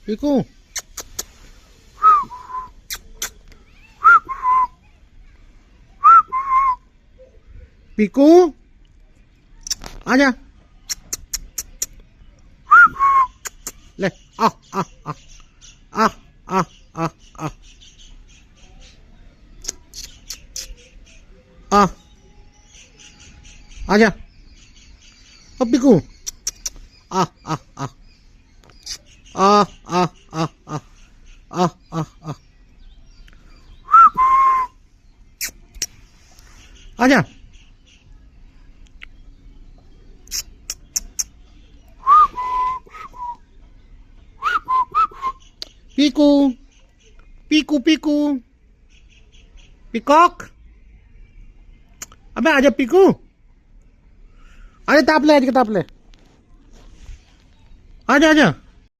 पीकू पीकू आजा ले आ आ आ आ आ आ आ आ आजा ओ पीकू आ आ आ आ आ आ आ आ आ आ आजा पीकू पीकू पीकू पीकॉक अबे आजा पीकू आजा ताप ले आजा ताप ले आजा आजा